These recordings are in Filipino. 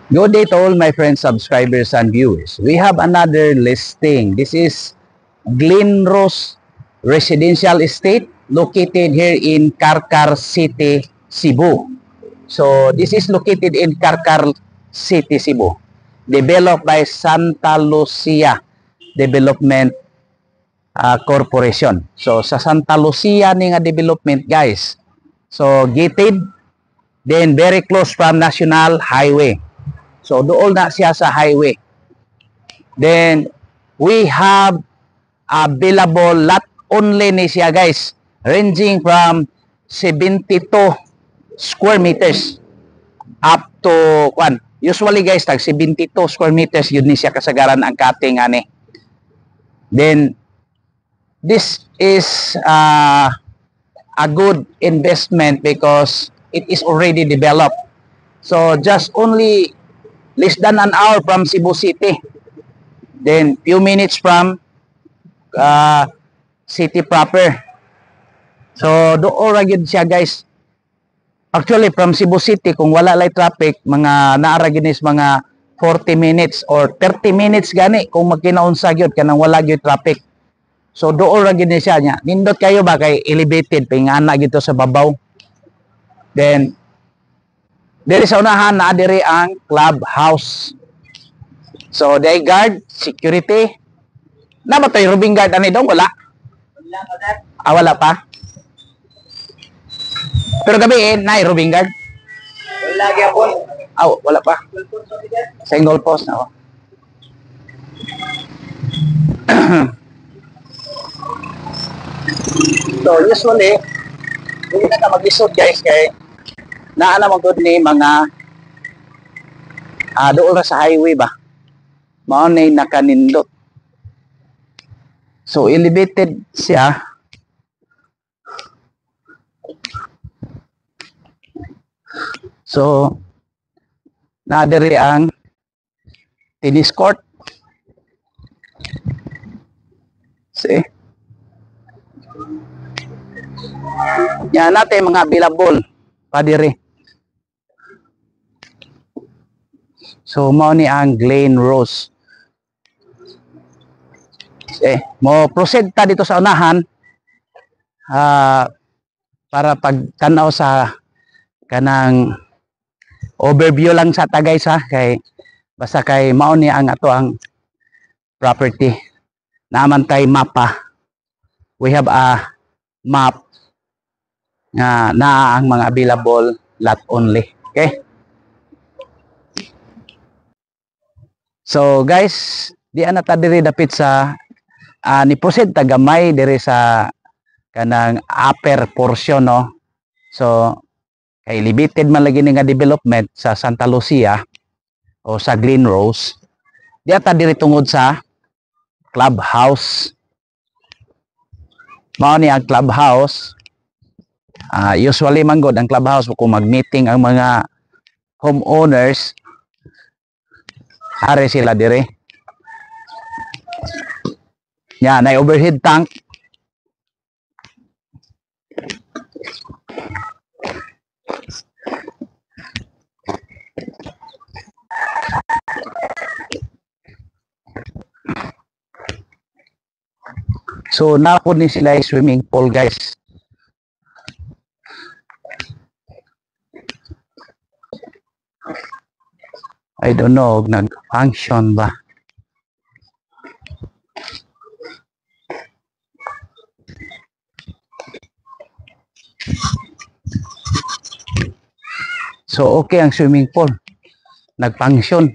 Good day to all my friends, subscribers, and viewers. We have another listing. This is Glenrose Residential Estate located here in Karkar City, Cebu. So, this is located in Karkar City, Cebu. Developed by Santa Lucia Development Corporation. So, sa Santa Lucia ni nga development, guys. So, gated, then very close from National Highway. So, doon na siya sa highway. Then, we have available lot only ni siya, guys. Ranging from 72 square meters up to, usually guys, tag 72 square meters, yun ni siya kasagaran ang cutting, ani. Then, this is a good investment because it is already developed. So, just only less than an hour from Cebu City. Then, few minutes from city proper. So, doon ragid siya, guys. Actually, from Cebu City, kung wala lay traffic, mga naaraginis mga 40 minutes or 30 minutes gani kung magkinaunsa gyud kanang wala gyud traffic. So, doon ragid ni siya nya. Nindot kayo ba kay elevated pingana gito sa babaw. Then, diri sa unahan na diri ang clubhouse. So, day guard, security. Na ba tayo roving guard ani dong? Wala. Wala pa. Pero gabi na roving guard. Wala gyapon. Wala pa. Single post na. So, usually, hindi na ka mag-isod, guys, kay naana magod ni mga doon sa highway ba, mao na nakanindot. So elevated siya. So nadiri ang tennis court. See, yan natin mga available pa diri. So, mao ni ang Glenrose. Mo proceed ta dito sa unahan para pagtanaw sa kanang overview lang sa ta, guys, ha, kay basta kay mao ni ang ato ang property. Naaman tay mapa. We have a map na ang mga available lot only. Okay? So guys, di ana ta diri dapit sa ni proceed ta gamay diri sa kanang upper portion, no. So kay limited man lagi ni nga development sa Santa Lucia o sa Glenrose. Di ata diri tungod sa clubhouse. Mao ni ang clubhouse. Usually man god ang clubhouse kung mag-meeting ang mga homeowners, are sila dire. Yan, na overhead tank. So, napod ni sila swimming pool, guys. I don't know, nag-function ba? So, okay ang swimming pool. Nag-function.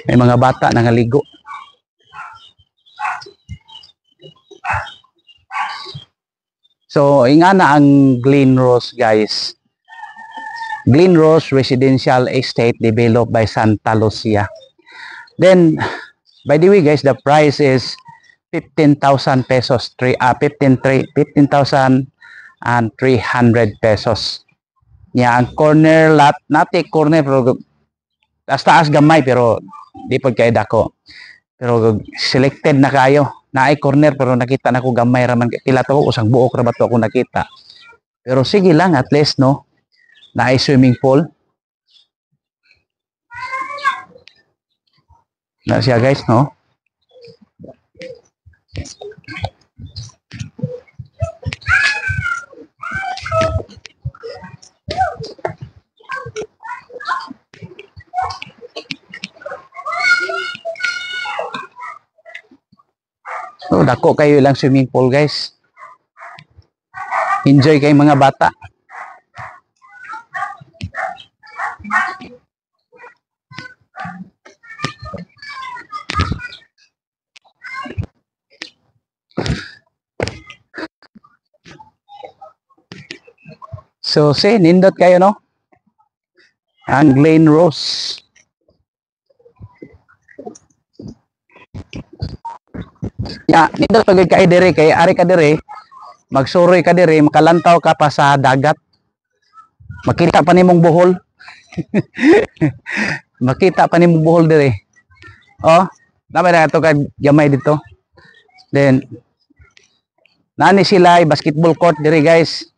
May mga bata nangaligo. So, ingana ang Glenrose, guys. Glenrose Residential Estate developed by Santa Lucia. Then, by the way, guys, the price is 15,000 pesos. 15,300 pesos. Nya ang corner lot, nati corner pero taas gamay pero di pud kay dako. Pero selected na kayo. Naay corner pero nakita na ko gamay raman pila to usang buok ra ba to ako nakita. Pero sige lang at least no. Naay swimming pool. Na siya guys no. So, dako kayo lang swimming pool guys. Enjoy kay mga bata. So, nindot kayo no? Ang Glen Rose. Ya, nindot pagod kay dire kay ari ka dire, magsuroy ka dire, makalantaw ka pa sa dagat. Makita pa nimong buhol. Makita pa nimong buhol dire. Oh, naman na ito ka gamay dito. Then, nani sila ay basketball court dire guys.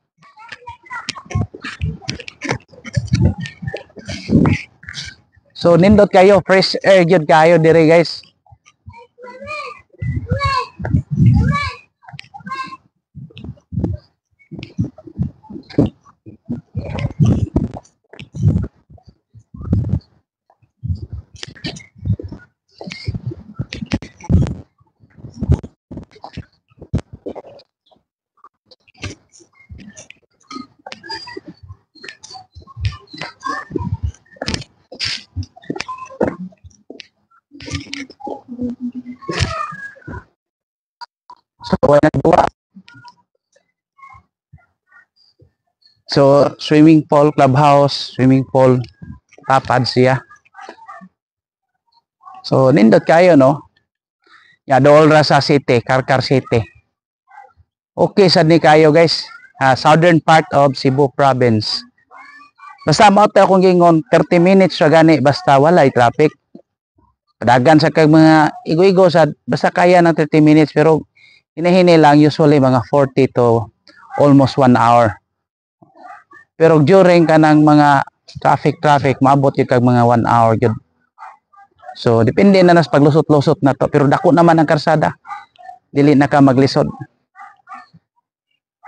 So, nindot kayo, fresh air gyud kayo dire guys. So, nagduwa. So, swimming pool, clubhouse, swimming pool, tapad siya. So, nindot kayo, no? Ya, dool ra sa city, Karkar City. Okay, sad ni kayo, guys. Southern part of Cebu Province. Basta mo tayo kung gingon, 30 minutes sa gani, basta walay traffic. Dagan sa kag mga igo-igo sa, basta kaya ng 30 minutes, pero hinahini lang usually mga 40 to almost 1 hour. Pero during kanang mga traffic maabot yung kag mga 1 hour yun. So depende na nas paglusot-lusot na to, pero dako naman ang karsada. Dili na ka maglisod.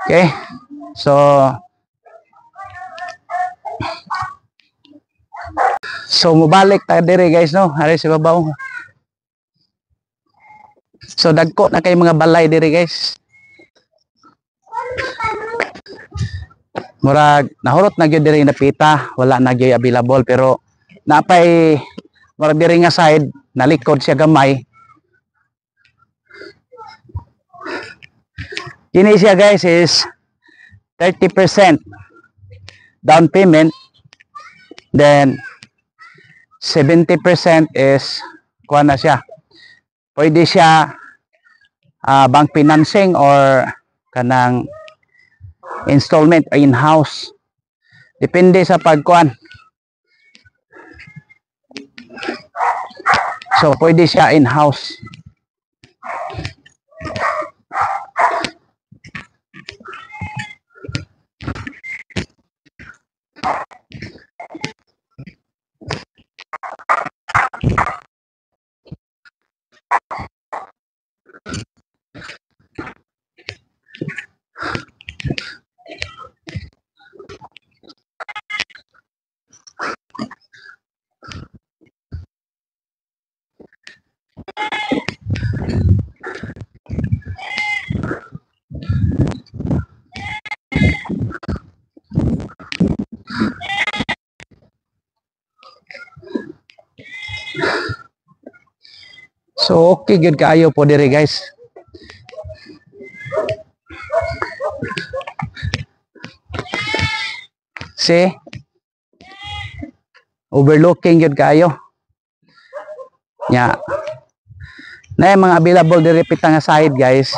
Okay? So mubalik tayo dire guys no. Ari sa babaw. So dagko na kay mga balay dire guys. Murag nahurot na gyud diri napita, wala na gyud available pero napay murag diri nga side nalikod siya gamay. Kini siya guys is 30% down payment, then 70% is kuha na siya. Pwede siya bank financing or kanang installment in-house. Depende sa pagkuan. So, pwede siya in-house. So okay good kaayo po diri guys. See? Overlooking good kaayo. Nya. Na mga available diri pita nga side guys.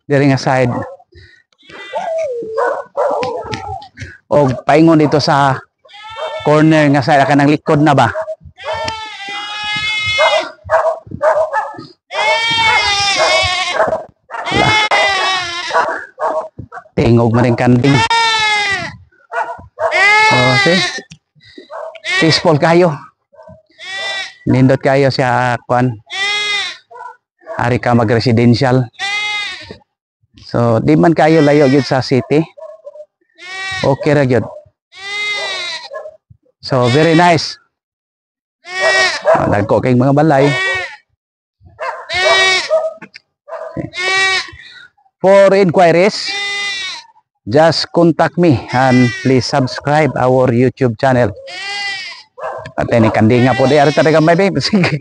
Diri nga side. O paingon dito sa corner nga sa kanang likod na ba. Tingog man rin kanding. So, see? Peaceful kayo. Nindot kayo siya kuan. Ari ka mag-residential. So, di man kayo layo gyud sa city. Okay ra gyud. So, very nice. Dagko kay mga balay. For inquiries, just contact me and please subscribe our YouTube channel. At ini kandi nga po di ari talaga may babe. Sige.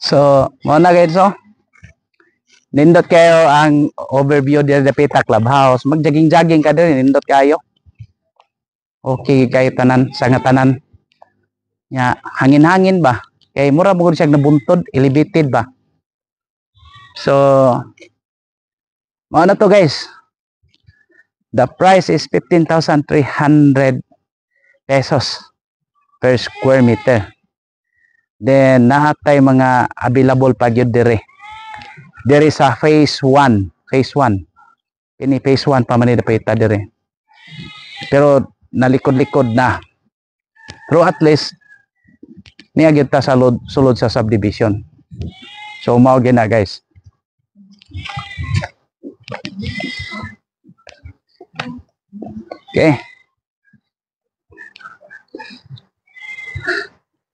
So, mo na guys, so nindot kayo ang overview dito sa Pita Clubhouse. Mag-jogging-jogging ka din, nindot kayo. Okay kayo tanan, sangatanan. Ya, hangin-hangin ba? Kay mura mo siya nabuntod, elevated ba? So, mo na to guys. The price is 15,300 pesos per square meter. Then, naatay mga available pa yun dire. There is a phase 1. Phase 1. Ini phase 1 pa manila pa ita dire. Pero, nalikod-likod na. Pero at least, niya kita sa sulod sa subdivision. So, mao gina guys. Okay.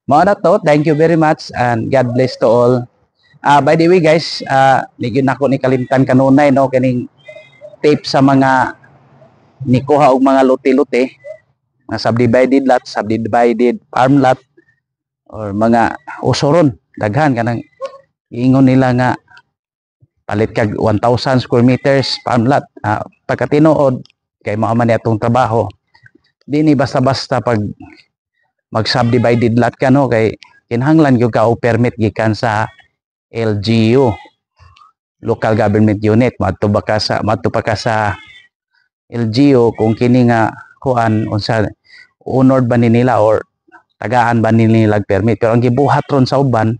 Mga na to, thank you very much and God bless to all. By the way guys, ligin ako ni kalimtan kanunay no kaning tape sa mga nikuha og mga lote-lote, mga subdivided lot, subdivided farm lot or mga usoron, daghan kanang ingon nila nga palit kag 1,000 square meters farm lot. Pagkatinuod kay mao man atong trabaho. Di ni basta-basta pag mag-subdivided lot ka no kay kinahanglan gyud ka og permit gikan sa LGU, local government unit. Madto pa ka sa LGU kung kini nga kuan unsa honored ba ni nila or tagaan ba ni nila permit. Pero ang gibuhat ron sa uban,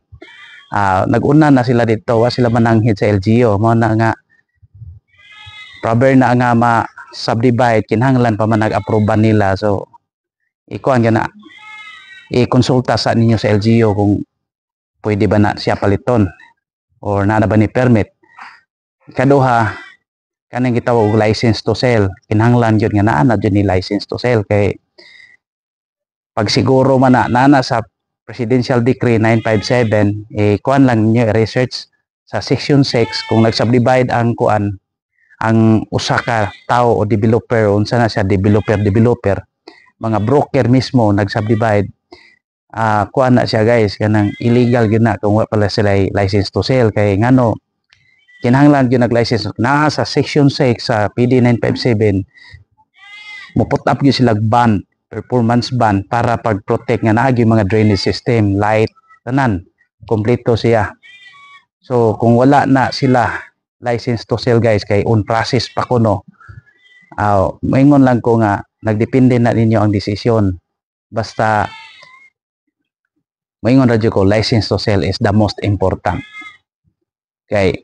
nag-una na sila dito, wa sila mananghid sa LGU. Mao na nga proper na nga ma-subdivide, kinahanglan pa man nag-approve nila. So ikuan gana i-konsulta sa ninyo sa LGU kung pwede ba na siya paliton or na ba ni permit. Kaduha, kanang gitawag og license to sell. Kinahanglan jud nga naa na jud ni license to sell kay pag siguro man na sa Presidential Decree 957, kuan lang ninyo research sa section 6 kung nag-subdivide ang kuan ang usa ka tao o developer, unsa na siya developer, mga broker mismo nag-subdivide, kuan na siya guys, kanang illegal gyud na kung wa pala sila license to sell. Kay ngano kinahanglan gyud nag-license na sa section 6 sa PD 957, mo put up gyud sila ban, performance ban para pag-protect nga naa gyud mga drainage system, light, tanan kompleto siya. So kung wala na sila license to sell guys, kay on process pa kuno, maingon lang ko nga nagdepende na ninyo ang desisyon. Basta maingon radyo ko, license to sell is the most important. Kay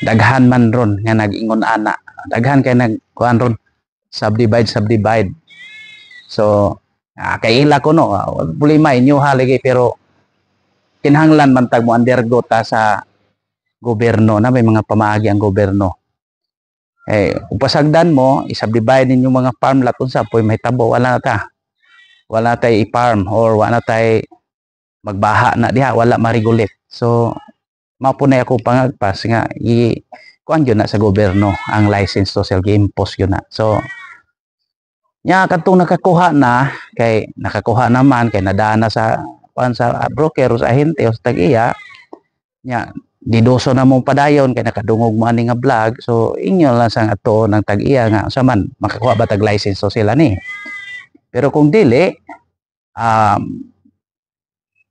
daghan man ron nga nag-ingon ana, daghan kay nagkuan ron subdivide. So kay ila ko no, problema inyo haligay, pero kinahanglan man tag mo undergo ta sa gobyerno na may mga pamaagi ang gobyerno. Upasagdan mo, isubdivide ninyo mga farm lot unsa poy mahitabo, wala tay i-farm or wala tay magbaha na diha, wala ma-regulate. So mapunay ako pangagpas nga kuan gyud na sa gobyerno ang license to sell, gi-impose gyud na. So nya kadtong nakakuha naman kay nadana sa kuan sa broker o sa ahente o sa tag-iya nya didoso na mong padayon kay nakadungog mo ani nga vlog, so inyo lang sang ato ng tag-iya nga sa man makakuha ba tag license so sila ni. Pero kung dili,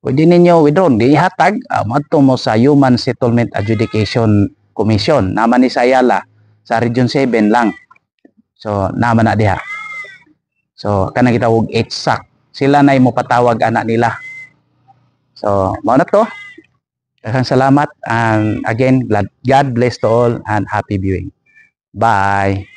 pwede ninyo withdraw, di ihatag, madto mo sa Human Settlement Adjudication Commission, naman ni sa Ayala, sa Region 7 lang. So, naman na diha. So, kanang gitawag HSAC. Sila na mo patawag anak nila. So, mao na to. Daghang salamat and again, God bless to all and happy viewing. Bye!